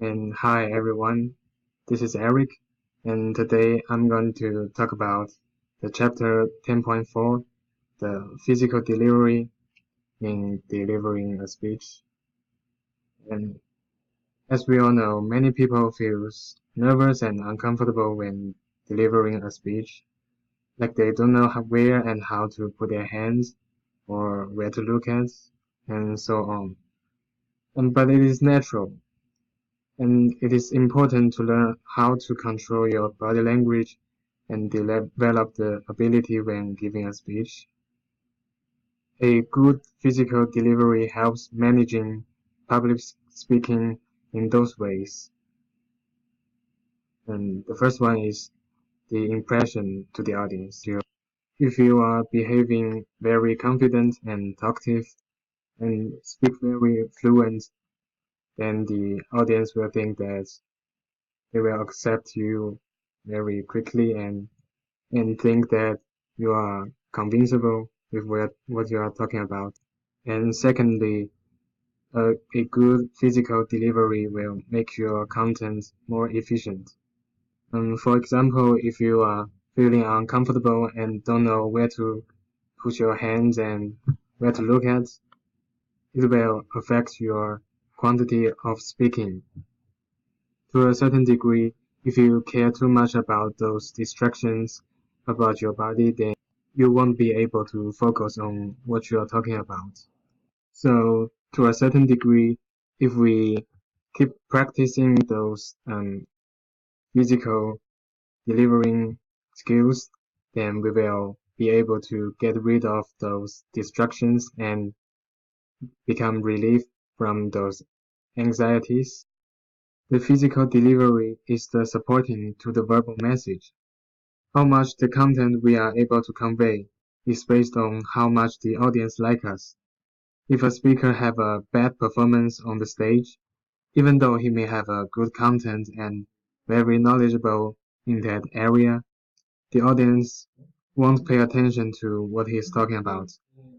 And hi everyone, this is Eric, and today I'm going to talk about the chapter 10.4, the physical delivery in delivering a speech. And as we all know, many people feel nervous and uncomfortable when delivering a speech, like they don't know where and how to put their hands or where to look at, and so on. But it is natural. And it is important to learn how to control your body language and develop the ability when giving a speech. A good physical delivery helps managing public speaking in those ways. And the first one is the impression to the audience. If you are behaving very confident and talkative and speak very fluent, then the audience will think that they will accept you very quickly and think that you are convincible with what you are talking about. And secondly, a good physical delivery will make your content more efficient. For example, if you are feeling uncomfortable and don't know where to put your hands and where to look at, it will affect your quantity of speaking. To a certain degree, if you care too much about those distractions about your body, then you won't be able to focus on what you are talking about. So, to a certain degree, if we keep practicing those physical delivering skills, then we will be able to get rid of those distractions and become relief from those anxieties. The physical delivery is the supporting to the verbal message. How much the content we are able to convey is based on how much the audience like us. If a speaker have a bad performance on the stage, even though he may have a good content and very knowledgeable in that area, the audience won't pay attention to what he is talking about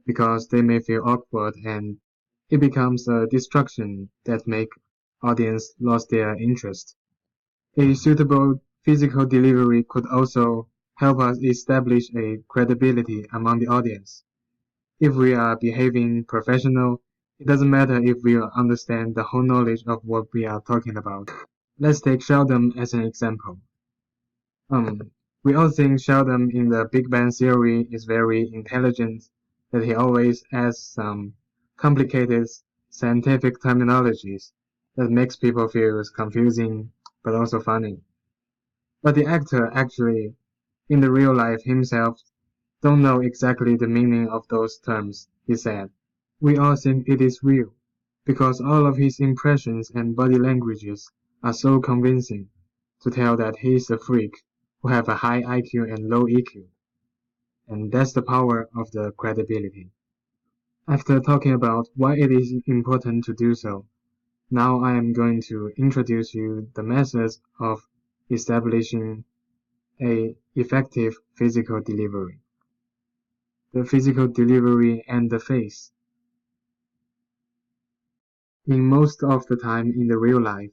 because they may feel awkward and it becomes a distraction that make audience lost their interest. A suitable physical delivery could also help us establish a credibility among the audience. If we are behaving professional, it doesn't matter if we understand the whole knowledge of what we are talking about. Let's take Sheldon as an example. We all think Sheldon in the Big Bang Theory is very intelligent, that he always adds some complicated scientific terminologies that makes people feel confusing but also funny. But the actor actually, in the real life himself, don't know exactly the meaning of those terms, he said. We all think it is real, because all of his impressions and body languages are so convincing to tell that he is a freak who have a high IQ and low EQ. And that's the power of the credibility. After talking about why it is important to do so, now I am going to introduce you the methods of establishing a effective physical delivery. The physical delivery and the face. In most of the time in the real life,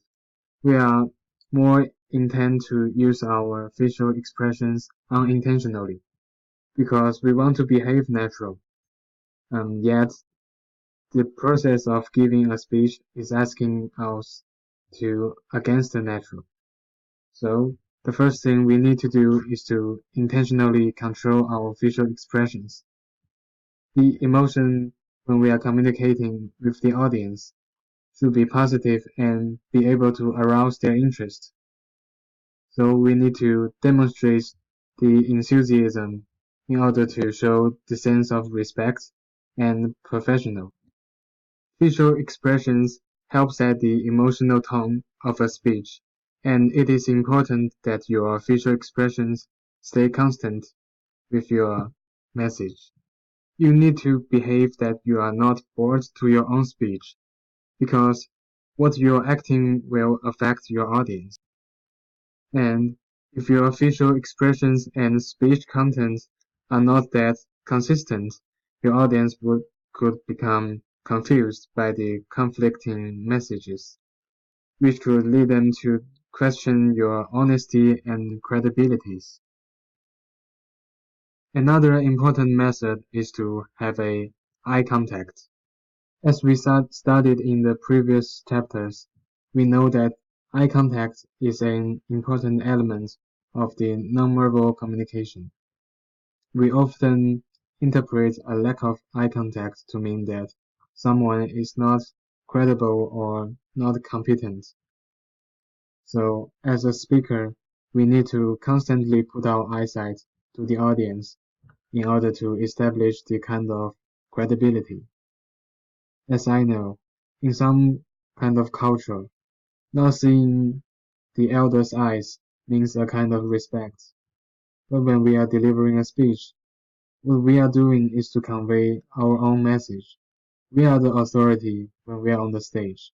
we are more intent to use our facial expressions unintentionally because we want to behave natural. Yet, the process of giving a speech is asking us to against the natural. So, the first thing we need to do is to intentionally control our facial expressions. The emotion when we are communicating with the audience should be positive and be able to arouse their interest. So we need to demonstrate the enthusiasm in order to show the sense of respect and professional. Facial expressions help set the emotional tone of a speech, and it is important that your facial expressions stay constant with your message. You need to behave that you are not bored to your own speech, because what you're acting will affect your audience. And if your facial expressions and speech content are not that consistent, your audience could become confused by the conflicting messages. which could lead them to question your honesty and credibilities. Another important method is to have a eye contact. As we studied in the previous chapters, we know that eye contact is an important element of the nonverbal communication. We often interpret a lack of eye contact to mean that someone is not credible or not competent. So, as a speaker, we need to constantly put our eyesight to the audience in order to establish the kind of credibility. As I know, in some kind of culture, not seeing the elder's eyes means a kind of respect. But when we are delivering a speech, what we are doing is to convey our own message. We are the authority when we are on the stage.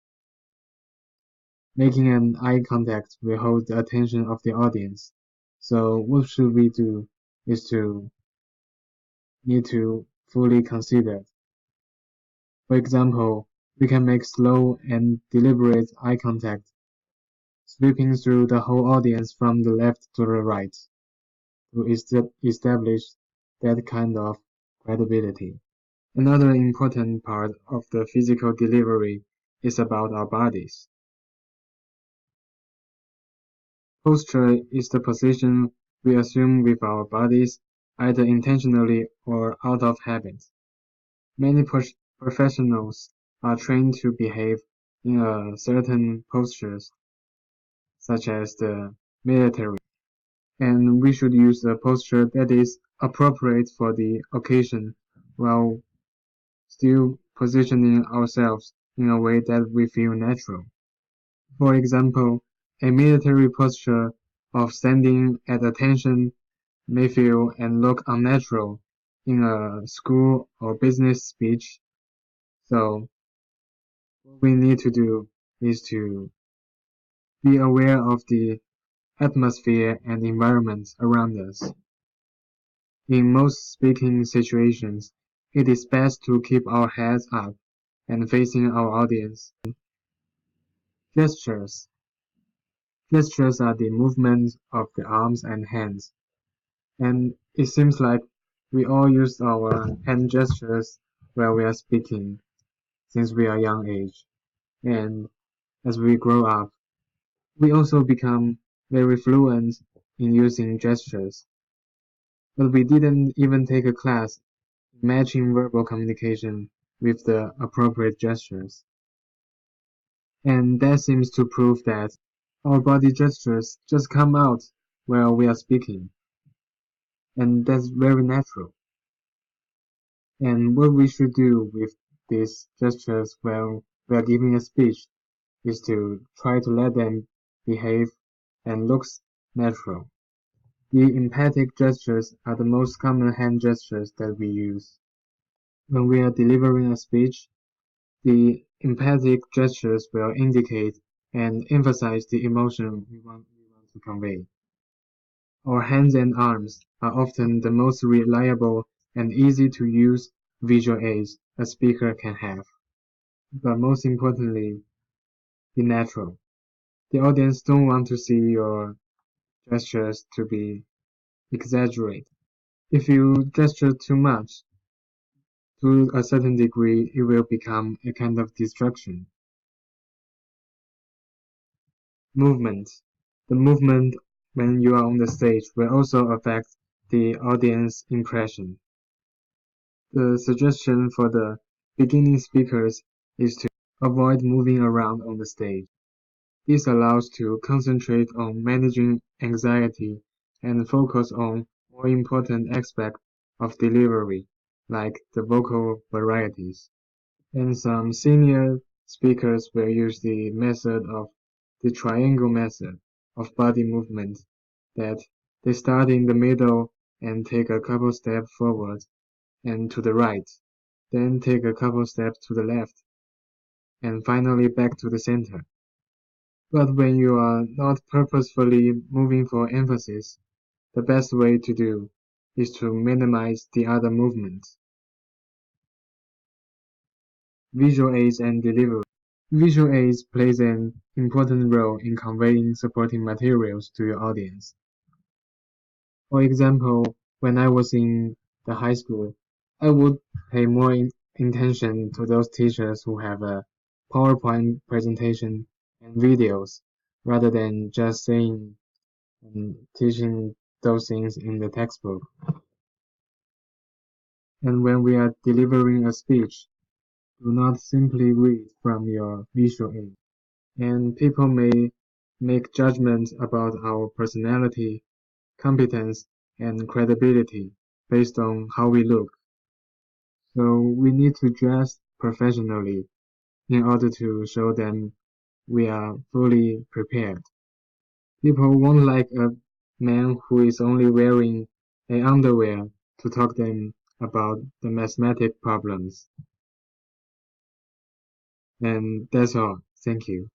Making an eye contact will hold the attention of the audience. So what should we do is to need to fully consider. For example, we can make slow and deliberate eye contact, sweeping through the whole audience from the left to the right, to establish that kind of credibility. Another important part of the physical delivery is about our bodies. Posture is the position we assume with our bodies, either intentionally or out of habit. Many professionals are trained to behave in a certain postures, such as the military, and we should use a posture that is appropriate for the occasion while still positioning ourselves in a way that we feel natural. For example, a military posture of standing at attention may feel and look unnatural in a school or business speech. So what we need to do is to be aware of the atmosphere and environment around us. In most speaking situations, it is best to keep our heads up and facing our audience. Gestures. Gestures are the movements of the arms and hands, and it seems like we all use our hand gestures while we are speaking since we are young age. And as we grow up, we also become very fluent in using gestures. But we didn't even take a class matching verbal communication with the appropriate gestures. And that seems to prove that our body gestures just come out while we are speaking. And that's very natural. And what we should do with these gestures while we are giving a speech is to try to let them behave and looks natural. The emphatic gestures are the most common hand gestures that we use. When we are delivering a speech, the emphatic gestures will indicate and emphasize the emotion we want to convey. Our hands and arms are often the most reliable and easy to use visual aids a speaker can have. But most importantly, be natural. The audience don't want to see your gestures to be exaggerated. If you gesture too much, to a certain degree, it will become a kind of distraction. Movement. The movement when you are on the stage will also affect the audience impression. The suggestion for the beginning speakers is to avoid moving around on the stage. This allows to concentrate on managing anxiety and focus on more important aspects of delivery, like the vocal varieties. And some senior speakers will use the method of the triangle method of body movement, that they start in the middle and take a couple steps forward and to the right, then take a couple steps to the left, and finally back to the center. But when you are not purposefully moving for emphasis, the best way to do is to minimize the other movements. Visual aids and delivery. Visual aids plays an important role in conveying supporting materials to your audience. For example, when I was in the high school, I would pay more attention to those teachers who have a PowerPoint presentation and videos rather than just saying and teaching those things in the textbook. And when we are delivering a speech, do not simply read from your visual aid. And people may make judgments about our personality, competence, and credibility based on how we look. So we need to dress professionally in order to show them we are fully prepared. People won't like a man who is only wearing a underwear to talk them about the mathematic problems. And that's all. Thank you.